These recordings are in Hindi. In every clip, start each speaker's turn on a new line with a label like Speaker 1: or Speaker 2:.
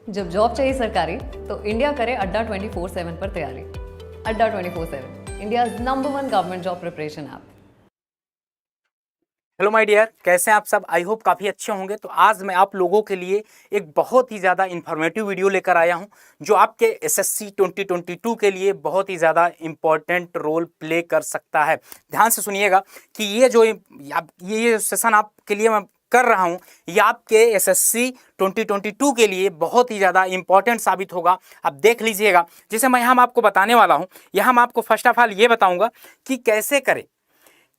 Speaker 1: जब जॉब चाहिए सरकारी तो इंडिया करे अड्डा 24/7 पर तैयारी। Adda 24/7 India number 1 government job preparation app.
Speaker 2: Hello my dear, कैसे हैं आप सब। आई होप काफ़ी अच्छे होंगे। तो आज मैं आप लोगों के लिए एक बहुत ही ज़्यादा इन्फॉर्मेटिव वीडियो लेकर आया हूं जो आपके एसएससी 2022 के लिए बहुत ही ज़्यादा इम्पॉर्टेंट रोल प्ले कर सकता है। ध्यान से सुनिएगा कि ये सेशन आपके लिए मैं कर रहा हूं, ये आपके एसएससी 2022 के लिए बहुत ही ज़्यादा इंपॉर्टेंट साबित होगा। आप देख लीजिएगा। जैसे मैं यहाँ आपको बताने वाला हूँ, यहाँ मैं आपको फर्स्ट ऑफ ऑल ये बताऊँगा कि कैसे करें,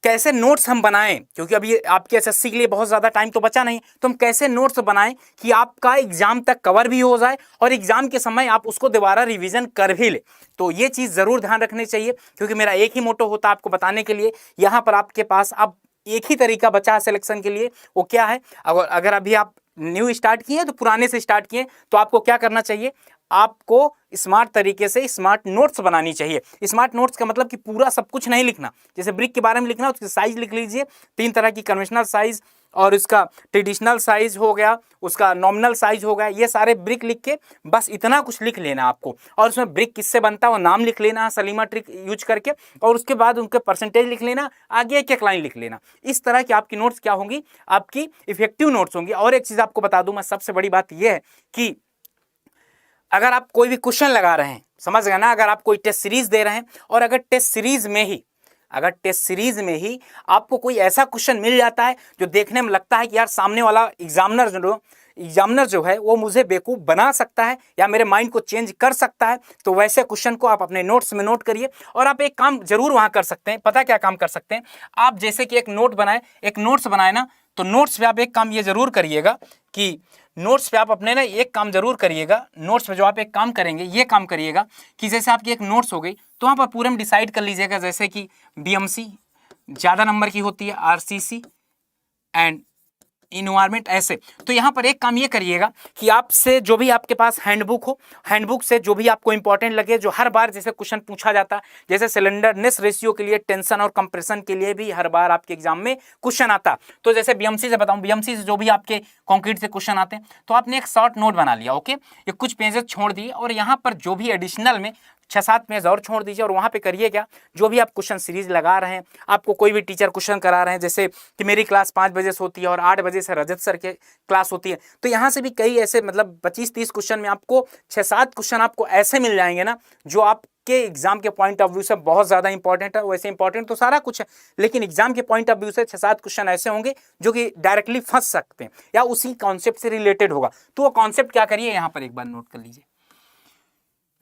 Speaker 2: कैसे नोट्स हम बनाएं, क्योंकि अभी आपके एसएससी के लिए बहुत ज़्यादा टाइम तो बचा नहीं। तो हम कैसे नोट्स बनाएं कि आपका एग्जाम तक कवर भी हो जाए और एग्जाम के समय आप उसको दोबारा रिवीजन कर भी ले। तो ये चीज़ ज़रूर ध्यान रखनी चाहिए, क्योंकि मेरा एक ही मोटो होता है आपको बताने के लिए। यहाँ पर आपके पास अब एक ही तरीका बचा है सिलेक्शन के लिए, वो क्या है। अगर अभी आप न्यू स्टार्ट किए तो पुराने से स्टार्ट किए तो आपको क्या करना चाहिए, आपको स्मार्ट तरीके से स्मार्ट नोट्स बनानी चाहिए। स्मार्ट नोट्स का मतलब कि पूरा सब कुछ नहीं लिखना। जैसे ब्रिक के बारे में लिखना, उसकी साइज लिख लीजिए। 3 तरह की कन्वेंशनल साइज और उसका ट्रेडिशनल साइज हो गया, उसका नॉमिनल साइज हो गया। ये सारे ब्रिक लिख के बस इतना कुछ लिख लेना आपको, और उसमें ब्रिक किससे बनता है वो नाम लिख लेना है सलीमा ट्रिक यूज करके, और उसके बाद उनके परसेंटेज लिख लेना, आगे एक एक लाइन लिख लेना। इस तरह की आपकी नोट्स क्या होंगी, आपकी इफेक्टिव नोट्स होंगी। और एक चीज़ आपको बता दूं मैं, सबसे बड़ी बात यह है कि अगर आप कोई भी क्वेश्चन लगा रहे हैं, समझ गए ना, अगर आप कोई टेस्ट सीरीज दे रहे हैं और अगर टेस्ट सीरीज में ही आपको कोई ऐसा क्वेश्चन मिल जाता है जो देखने में लगता है कि यार सामने वाला एग्जामिनर जो है वो मुझे बेवकूफ़ बना सकता है या मेरे माइंड को चेंज कर सकता है, तो वैसे क्वेश्चन को आप अपने नोट्स में नोट करिए। और आप एक काम जरूर वहां कर सकते हैं। पता क्या काम कर सकते हैं आप, जैसे कि एक नोट्स बनाए ना, तो नोट्स पे आप एक काम ये जरूर करिएगा कि नोट्स पे आप अपने ना एक काम जरूर करिएगा। नोट्स पे जो आप एक काम करेंगे, ये काम करिएगा कि जैसे आपकी एक नोट्स हो गई तो वहाँ पर पूरे में डिसाइड कर लीजिएगा, जैसे कि बीएमसी ज़्यादा नंबर की होती है, आरसीसी एंड इन्वायरमेंट ऐसे। तो यहाँ पर एक काम ये करिएगा कि आपसे जो भी आपके पास हैंडबुक हो, हैंडबुक से जो भी आपको इंपॉर्टेंट लगे, जो हर बार जैसे क्वेश्चन पूछा जाता है, जैसे सिलेंडरनेस रेशियो के लिए, टेंशन और कंप्रेशन के लिए भी हर बार आपके एग्जाम में क्वेश्चन आता। तो जैसे बीएमसी से बताऊं, बीएमसी से जो भी आपके कंक्रीट से क्वेश्चन आते हैं, तो आपने एक शॉर्ट नोट बना लिया, ओके, ये कुछ पेजेस छोड़ दिए, और यहाँ पर जो भी एडिशनल में 6-7 पेज और छोड़ दीजिए। और वहाँ पे करिए क्या, जो भी आप क्वेश्चन सीरीज लगा रहे हैं, आपको कोई भी टीचर क्वेश्चन करा रहे हैं, जैसे कि मेरी क्लास 5 बजे से होती है और 8 बजे से रजत सर के क्लास होती है, तो यहाँ से भी कई ऐसे मतलब 25-30 क्वेश्चन में आपको 6-7 क्वेश्चन आपको ऐसे मिल जाएंगे ना, जो आपके एग्जाम के पॉइंट ऑफ व्यू से बहुत ज़्यादा इंपॉर्टेंट है। वैसे इंपॉर्टेंट तो सारा कुछ है, लेकिन एग्जाम के पॉइंट ऑफ व्यू से 6-7 क्वेश्चन ऐसे होंगे जो कि डायरेक्टली फंस सकते हैं या उसी कॉन्सेप्ट से रिलेटेड होगा। तो वो कॉन्सेप्ट क्या करिए, यहाँ पर एक बार नोट कर लीजिए।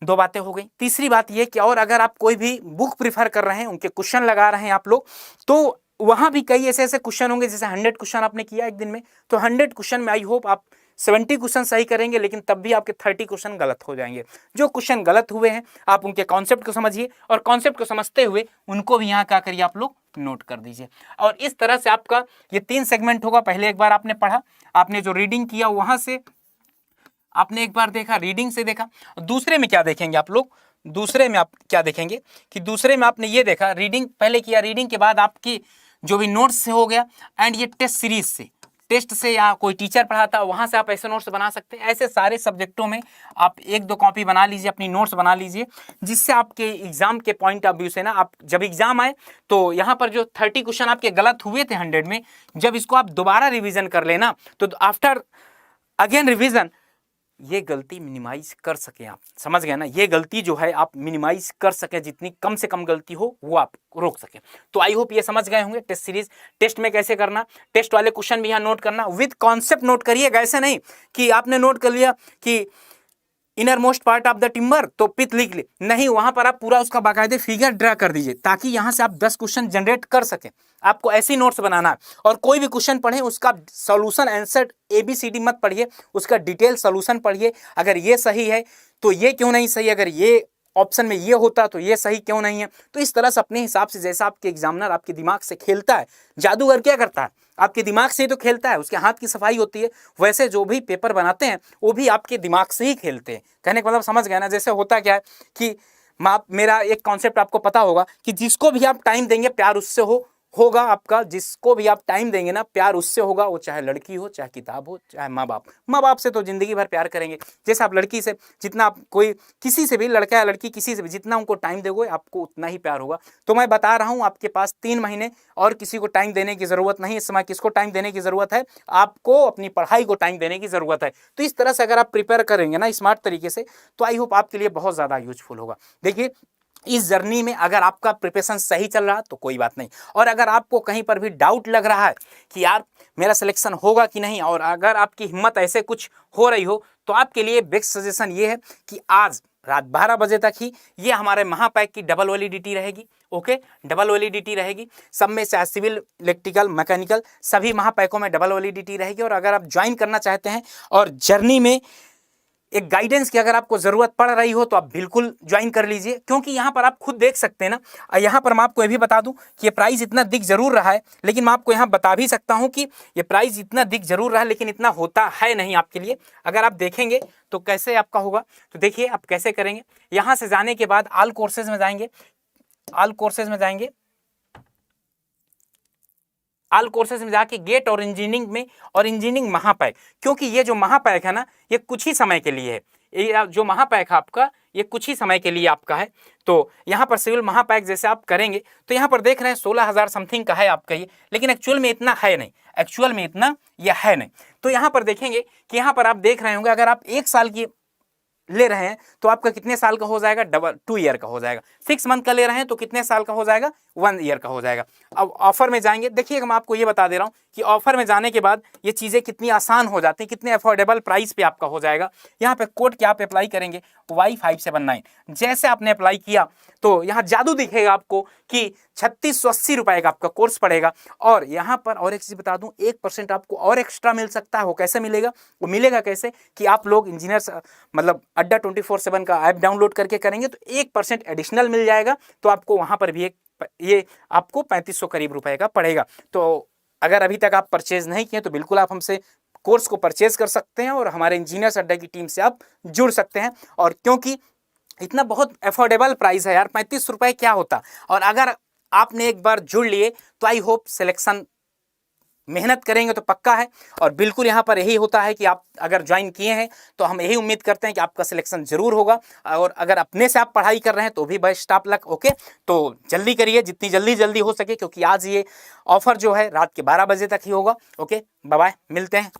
Speaker 2: 2 बातें हो गई। तीसरी बात ये कि और अगर आप कोई भी बुक प्रिफर कर रहे हैं, उनके क्वेश्चन लगा रहे हैं आप लोग, तो वहां भी कई ऐसे क्वेश्चन होंगे। जैसे 100 क्वेश्चन आपने किया एक दिन में, तो 100 क्वेश्चन में आई होप आप 70 क्वेश्चन सही करेंगे, लेकिन तब भी आपके 30 क्वेश्चन गलत हो जाएंगे। जो क्वेश्चन गलत हुए हैं आप उनके कॉन्सेप्ट को समझिए, और कॉन्सेप्ट को समझते हुए उनको भी यहाँ क्या करिए, आप लोग नोट कर दीजिए। और इस तरह से आपका ये 3 सेगमेंट होगा। पहले एक बार आपने पढ़ा, आपने जो रीडिंग किया वहां से आपने एक बार देखा, रीडिंग से देखा। दूसरे में क्या देखेंगे आप लोग, दूसरे में आप क्या देखेंगे कि दूसरे में आपने ये देखा, रीडिंग पहले किया, रीडिंग के बाद आपकी जो भी नोट्स से हो गया, एंड ये टेस्ट सीरीज से, टेस्ट से या कोई टीचर पढ़ाता है वहां से आप ऐसे नोट्स बना सकते हैं। ऐसे सारे सब्जेक्टों में आप 1-2 कॉपी बना लीजिए, अपनी नोट्स बना लीजिए, जिससे आपके एग्जाम के पॉइंट ऑफ व्यू से ना, आप जब एग्जाम आए तो यहाँ पर जो 30 क्वेश्चन आपके गलत हुए थे 100 में, जब इसको आप दोबारा रिविजन कर लेना, तो आफ्टर अगेन रिविजन ये गलती मिनिमाइज कर सके आप। समझ गए ना, ये गलती जो है आप मिनिमाइज कर सके, जितनी कम से कम गलती हो वो आप रोक सके। तो आई होप ये समझ गए होंगे टेस्ट सीरीज। टेस्ट में कैसे करना, टेस्ट वाले क्वेश्चन भी यहाँ नोट करना, विद कॉन्सेप्ट नोट करिएगा। ऐसे नहीं कि आपने नोट कर लिया कि inner most part of the timber तो पिथ लिख ले, नहीं, वहां पर आप पूरा उसका बाकायदे फिगर ड्रा कर दीजिए, ताकि यहां से आप 10 क्वेश्चन जनरेट कर सकें। आपको ऐसी नोट्स बनाना है, और कोई भी क्वेश्चन पढ़े उसका सॉल्यूशन आंसर ABCD मत पढ़िए, उसका डिटेल सॉल्यूशन पढ़िए। अगर ये सही है तो ये क्यों नहीं सही, अगर ये ऑप्शन में ये होता तो ये सही क्यों नहीं है। तो इस तरह से अपने हिसाब से, जैसा आपके एग्जामिनर आपके दिमाग से खेलता है, जादूगर क्या करता है, आपके दिमाग से ही तो खेलता है, उसके हाथ की सफाई होती है, वैसे जो भी पेपर बनाते हैं वो भी आपके दिमाग से ही खेलते हैं। कहने का मतलब समझ गया ना। जैसे होता क्या है कि मेरा एक कॉन्सेप्ट आपको पता होगा कि जिसको भी आप टाइम देंगे प्यार उससे हो, होगा आपका, जिसको भी आप टाइम देंगे ना, प्यार उससे होगा, वो चाहे लड़की हो, चाहे किताब हो, चाहे माँ बाप। माँ बाप से तो जिंदगी भर प्यार करेंगे, जैसे आप लड़की से जितना आप कोई किसी से भी, लड़का या लड़की किसी से भी जितना उनको टाइम दोगे आपको उतना ही प्यार होगा। तो मैं बता रहा हूँ आपके पास 3 महीने और किसी को टाइम देने की जरूरत नहीं। इस समय किसको टाइम देने की जरूरत है? आपको अपनी पढ़ाई को टाइम देने की जरूरत है। तो इस तरह से अगर आप प्रिपेयर करेंगे ना स्मार्ट तरीके से, तो आई होप आपके लिए बहुत ज्यादा यूजफुल होगा। देखिए, इस जर्नी में अगर आपका प्रिपरेशन सही चल रहा तो कोई बात नहीं, और अगर आपको कहीं पर भी डाउट लग रहा है कि यार मेरा सिलेक्शन होगा कि नहीं, और अगर आपकी हिम्मत ऐसे कुछ हो रही हो, तो आपके लिए बेस्ट सजेशन ये है कि आज रात 12 बजे तक ही ये हमारे महापैक की डबल वैलिडिटी रहेगी। ओके, डबल वैलिडिटी रहेगी सब में, चाहे सिविल, इलेक्ट्रिकल, मैकेनिकल, सभी महापैकों में डबल वैलिडिटी रहेगी। और अगर आप ज्वाइन करना चाहते हैं और जर्नी में एक गाइडेंस की अगर आपको जरूरत पड़ रही हो, तो आप बिल्कुल ज्वाइन कर लीजिए, क्योंकि यहाँ पर आप खुद देख सकते हैं ना। यहाँ पर मैं आपको ये भी बता दूं कि ये प्राइस इतना दिख जरूर रहा है, लेकिन मैं आपको यहाँ बता भी सकता हूँ कि ये प्राइस इतना दिख जरूर रहा है, लेकिन इतना होता है नहीं आपके लिए। अगर आप देखेंगे तो कैसे आपका होगा, तो देखिए आप कैसे करेंगे। यहाँ से जाने के बाद ऑल कोर्सेज में जाएंगे, ऑल कोर्सेज में जाएंगे, ऑल कोर्सेज में जाके गेट और इंजीनियरिंग में, और इंजीनियरिंग महापैक, क्योंकि ये जो महापैक है ना, ये कुछ ही समय के लिए है। ये जो महापैक है आपका, ये कुछ ही समय के लिए आपका है। तो यहाँ पर सिविल महापैक जैसे आप करेंगे, तो यहाँ पर देख रहे हैं 16,000 समथिंग का है आपका ये, लेकिन एक्चुअल में इतना है नहीं, एक्चुअल में इतना यह है नहीं। तो यहाँ पर देखेंगे कि यहाँ पर आप देख रहे होंगे, अगर आप 1 साल की ले रहे हैं तो आपका कितने साल का हो जाएगा? 2 ईयर का हो जाएगा। 6 मंथ का ले रहे हैं तो कितने साल का हो जाएगा? 1 ईयर का हो जाएगा। अब ऑफर में जाएंगे, देखिए मैं आपको ये बता दे रहा हूँ कि ऑफर में जाने के बाद ये चीज़ें कितनी आसान हो जाती हैं, कितने अफोर्डेबल प्राइस पे आपका हो जाएगा। यहाँ पे कोड क्या आप अप्लाई करेंगे? Y579। जैसे आपने अप्लाई किया तो यहाँ जादू दिखेगा आपको कि 3680 रुपए का आपका कोर्स पड़ेगा। और यहाँ पर और एक चीज़ बता दूँ, 1% आपको और एक्स्ट्रा मिल सकता है। वो कैसे मिलेगा? वो मिलेगा कैसे कि आप लोग इंजीनियर्स मतलब अड्डा 24/7 का ऐप डाउनलोड करके करेंगे तो 1% एडिशनल मिल जाएगा। तो आपको वहाँ पर भी ये आपको 3500 करीब रुपए का पड़ेगा। तो अगर अभी तक आप परचेज नहीं किए तो बिल्कुल आप हमसे कोर्स को परचेज कर सकते हैं और हमारे इंजीनियर्स अड्डा की टीम से आप जुड़ सकते हैं। और क्योंकि इतना बहुत अफोर्डेबल प्राइस है यार, 35 रुपए क्या होता। और अगर आपने एक बार जुड़ लिए तो आई होप सिलेक्शन, मेहनत करेंगे तो पक्का है। और बिल्कुल यहाँ पर यही होता है कि आप अगर ज्वाइन किए हैं तो हम यही उम्मीद करते हैं कि आपका सिलेक्शन जरूर होगा। और अगर अपने से आप पढ़ाई कर रहे हैं तो भी बेस्ट ऑफ लक। ओके, तो जल्दी करिए, जितनी जल्दी हो सके, क्योंकि आज ये ऑफर जो है रात के 12 बजे तक ही होगा। ओके, बाय बाय, मिलते हैं।